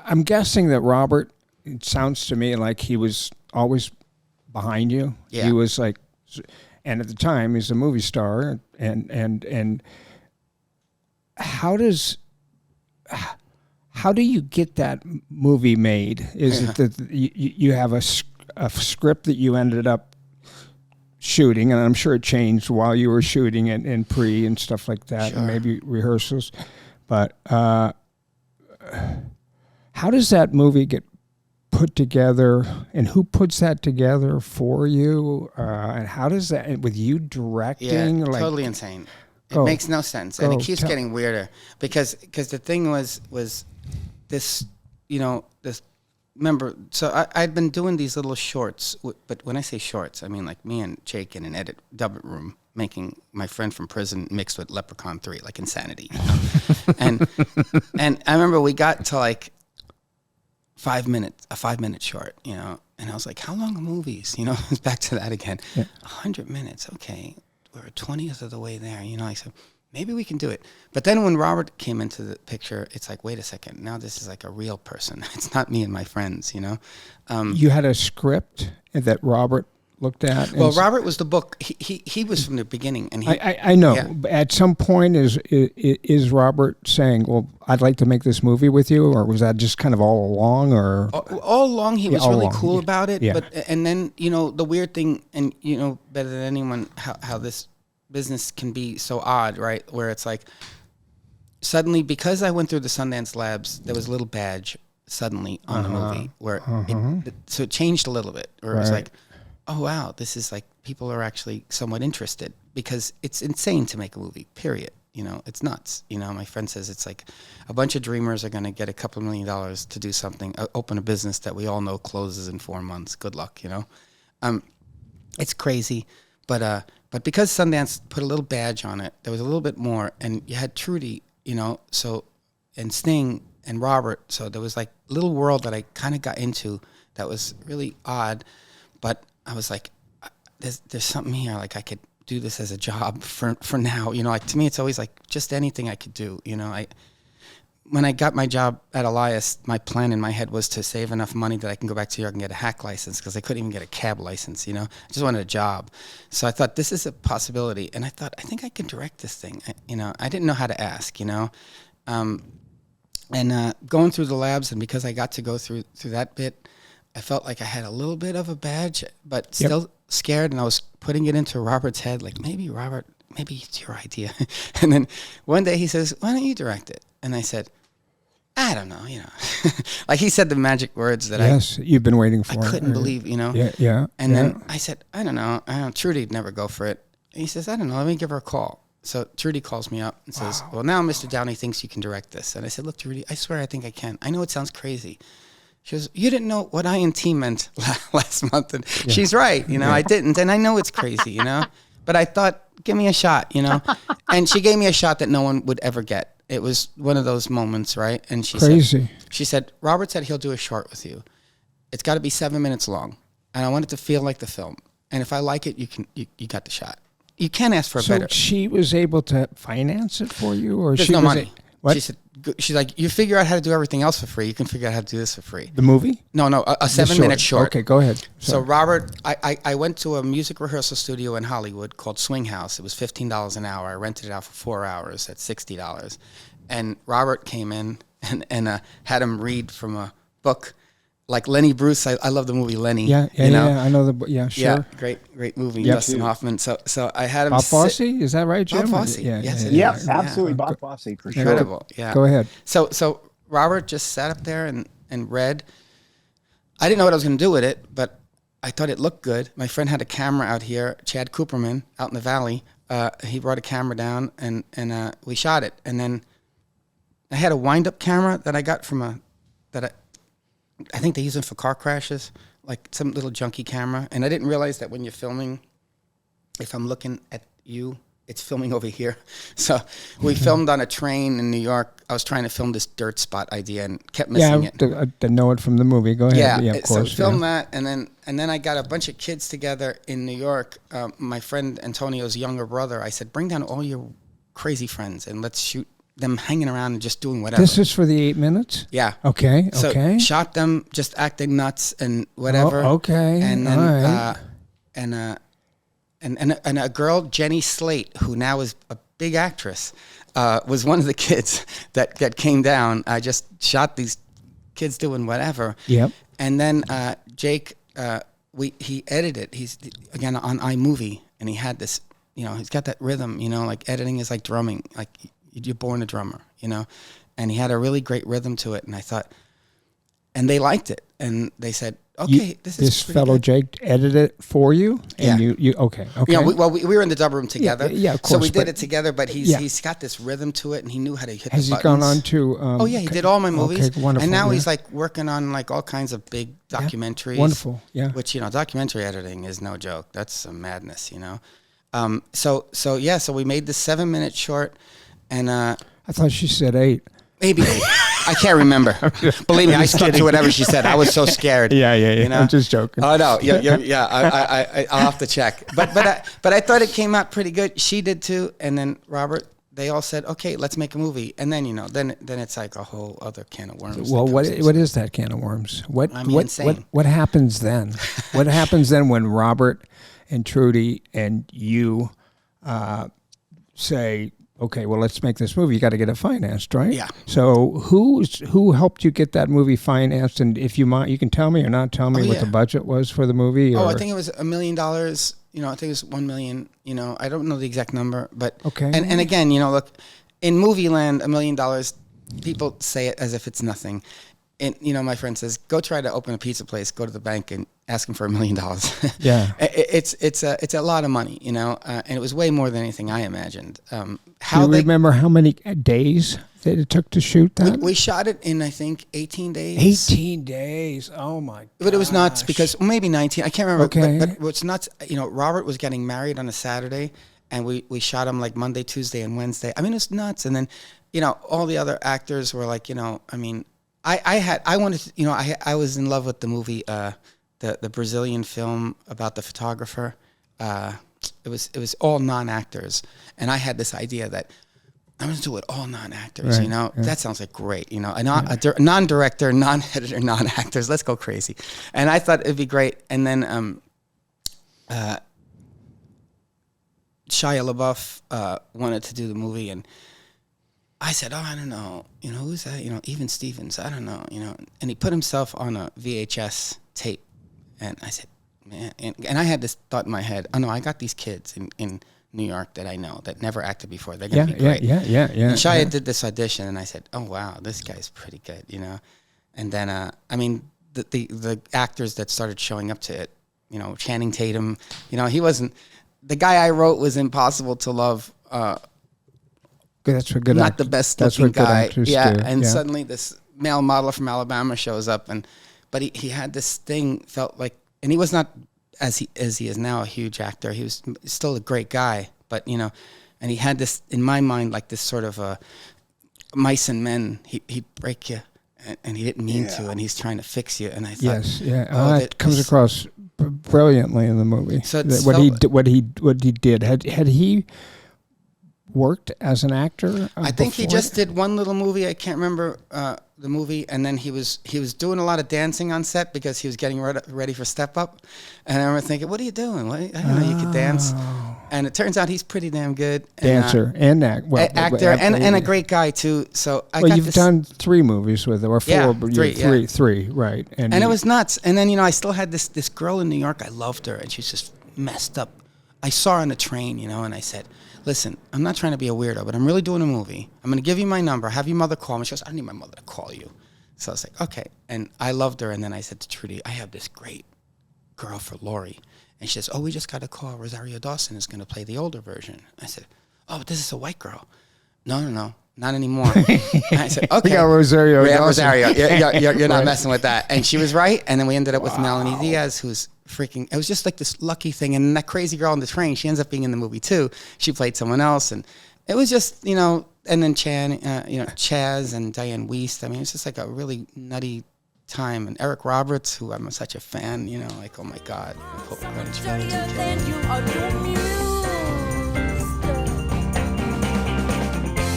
I'm guessing that Robert, it sounds to me like he was always behind you. Yeah. He was like, and at the time he's a movie star, and how do you get that movie made? Is it that you have a script that you ended up shooting, and I'm sure it changed while you were shooting it in pre and stuff like that, Sure. and maybe rehearsals, but how does that movie get put together, and who puts that together for you? And how does that, with you directing? Yeah, like, totally insane. It makes no sense, and it keeps getting weirder because the thing was this, this. Remember, so I'd been doing these little shorts, but when I say shorts, I mean like me and Jake in an double room making My Friend from Prison mixed with Leprechaun 3, like Insanity. and I remember we got to like 5 minutes, a 5-minute short, and I was like, how long are movies? It's back to that again. Yeah. 100 minutes, okay. We're 20th of the way there, I said, maybe we can do it. But then when Robert came into the picture, it's like, wait a second, now this is like a real person. It's not me and my friends, You had a script that Robert looked at? Well, Robert was the book. He was from the beginning. And I know. Yeah. At some point, is Robert saying, well, I'd like to make this movie with you? Or was that just kind of all along? Or all along, he was really cool about it. Yeah. And then, the weird thing, and better than anyone, how this business can be so odd, right? Where it's like, suddenly, because I went through the Sundance Labs, there was a little badge suddenly on the movie where so it changed a little bit, where it was like, oh wow, this is like, people are actually somewhat interested, because it's insane to make a movie, period. It's nuts. My friend says it's like a bunch of dreamers are going to get a couple $1 million to do something, open a business that we all know closes in 4 months. Good luck, It's crazy, but because Sundance put a little badge on it, there was a little bit more, and you had Trudy, so, and Sting and Robert, so there was like a little world that I kind of got into that was really odd, but I was like, there's something here, like I could do this as a job for now, like to me it's always like just anything I could do, when I got my job at Elias, my plan in my head was to save enough money that I can go back to New York and get a hack license, because I couldn't even get a cab license, I just wanted a job. So I thought, this is a possibility. And I thought, I think I can direct this thing. I didn't know how to ask, and going through the labs, and because I got to go through that bit, I felt like I had a little bit of a badge, but still scared. And I was putting it into Robert's head, like, maybe it's your idea. And then one day he says, why don't you direct it? And I said, I don't know, like he said the magic words that you've been waiting for. I couldn't believe, Yeah. And then I said, I don't know. Trudy'd never go for it. And he says, I don't know. Let me give her a call. So Trudy calls me up and says, well, now Mr. Downey thinks you can direct this. And I said, look, Trudy, I swear I think I can. I know it sounds crazy. She goes, you didn't know what INT meant last month. And she's right. I didn't. And I know it's crazy, but I thought, give me a shot, and she gave me a shot that no one would ever get. It was one of those moments, right? And she said, Robert said he'll do a short with you. It's got to be 7 minutes long, and I want it to feel like the film. And if I like it, you got the shot. You can't ask for a better. So she was able to finance it for you, or there's she no was money. She said, she's like, you figure out how to do everything else for free. You can figure out how to do this for free. The movie? No, a 7-minute short. Okay, go ahead. So Robert, I went to a music rehearsal studio in Hollywood called Swing House. It was $15 an hour. I rented it out for 4 hours at $60. And Robert came in and had him read from a book. Like Lenny Bruce, I love the movie Lenny. Yeah, I know sure. Yeah, great movie, Dustin Hoffman. So I had him. Bob Fosse, is that right, Jim? Bob Fosse, yes, absolutely, Bob Fosse for sure. Incredible, yeah. Go ahead. So Robert just sat up there and read. I didn't know what I was going to do with it, but I thought it looked good. My friend had a camera out here, Chad Cooperman, out in the valley. He brought a camera down and we shot it. And then I had a wind-up camera that I got from I think they use it for car crashes, like some little junky camera. And I didn't realize that when you're filming, if I'm looking at you, it's filming over here. So we filmed on a train in New York. I was trying to film this dirt spot idea and kept missing it. Yeah, I know it from the movie. Go ahead. Yeah, of course. So filmed that, and then I got a bunch of kids together in New York. My friend Antonio's younger brother, I said, bring down all your crazy friends and let's shoot them hanging around and just doing whatever. This is for the 8 minutes? Yeah. Okay. So okay. shot them just acting nuts and whatever. Oh, okay. And then all right. and a girl, Jenny Slate, who now is a big actress, was one of the kids that came down. I just shot these kids doing whatever. Yep. And then Jake, he edited. He's again on iMovie, and he had this. He's got that rhythm. Like editing is like drumming. Like you're born a drummer. And he had a really great rhythm to it. And I thought, and they liked it, and they said, "Okay, this fellow good. Jake edited it for you." And Yeah. you okay. We were in the dub room together. Yeah, of course. So we did it together, but he's got this rhythm to it, and he knew how to hit the buttons. Has he gone on to? Oh yeah, he did all my movies. Okay, wonderful. And now yeah. he's like working on like all kinds of big documentaries. Wonderful. Yeah. Which documentary editing is no joke. That's some madness. So we made this 7-minute short, and I thought she said 8. maybe 8. I can't remember. Believe me, I stuck to whatever she said. I was so scared. Yeah. I'm just joking. Oh no, yeah. I'll have to check. But I thought it came out pretty good. She did too, and then Robert. They all said, "Okay, let's make a movie." And then then it's like a whole other can of worms. Well, what is that can of worms? Insane. What happens then? What happens then when Robert and Trudy and you say, "Okay, well, let's make this movie. You got to get it financed, right?" Yeah. So who helped you get that movie financed? And if you mind, you can tell me or not tell me what the budget was for the movie. I think it was $1 million. I think it was $1 million. I don't know the exact number, but okay. And again, look, in movie land, $1 million, people say it as if it's nothing. And my friend says, go try to open a pizza place, go to the bank and ask them for $1 million. Yeah, it's a lot of money, and it was way more than anything I imagined. Do you remember how many days that it took to shoot that? We shot it in, I think, 18 days. 18 days. Oh my god! But it was nuts because maybe 19. I can't remember. Okay. But what's nuts? Robert was getting married on a Saturday, and we shot him like Monday, Tuesday, and Wednesday. I mean, it's nuts. And then, all the other actors were like, I was in love with the movie, the Brazilian film about the photographer. It was all non-actors, and I had this idea that I'm going to do it all non-actors. Right, yeah. That sounds like great. A non-director, non-editor, non-actors. Let's go crazy. And I thought it'd be great. And then Shia LaBeouf wanted to do the movie, and I said, "Oh, I don't know. Who's that? Even Stevens. I don't know. And he put himself on a VHS tape, and I said, man. And I had this thought in my head. Oh no, I got these kids in New York that I know that never acted before. They're gonna be great. Yeah. And Shia did this audition, and I said, "Oh wow, this guy's pretty good," And then, the actors that started showing up to it, Channing Tatum, he wasn't the guy I wrote was impossible to love. That's a good. Not the best looking guy. Yeah, do. and suddenly this male model from Alabama shows up, but he had this thing, felt like, and he was not as he is now a huge actor. He was still a great guy, but and he had this in my mind like this sort of mice and men. He'd break you, and he didn't mean to, and he's trying to fix you. And I thought, that comes across brilliantly in the movie. So what he did had he worked as an actor? I think he just did one little movie. I can't remember the movie, and then he was doing a lot of dancing on set because he was getting ready for Step Up. And I remember thinking, "What are you doing? I didn't know you could dance." And it turns out he's pretty damn good. Dancer and actor and a great guy too. So you've done 3 movies with him, or 4, but three, right? And it was nuts. And then I still had this girl in New York. I loved her, and she's just messed up. I saw her on the train, and I said, "Listen, I'm not trying to be a weirdo, but I'm really doing a movie. I'm going to give you my number. Have your mother call me." She goes, "I don't need my mother to call you." So I was like, "Okay." And I loved her. And then I said to Trudy, "I have this great girl for Laurie." And she says, "Oh, we just got a call. Rosario Dawson is going to play the older version." I said, "Oh, but this is a white girl." No, not anymore. And I said, "Okay." Yeah, Rosario Dawson. Rosario. You're not messing with that. And she was right. And then we ended up with Melanie Diaz, who's freaking, it was just like this lucky thing. And that crazy girl on the train, she ends up being in the movie too. She played someone else, and it was just, and then Chaz and Dianne Wiest. I mean, it's just like a really nutty time. And Eric Roberts, who I'm such a fan, like, oh my God. I hope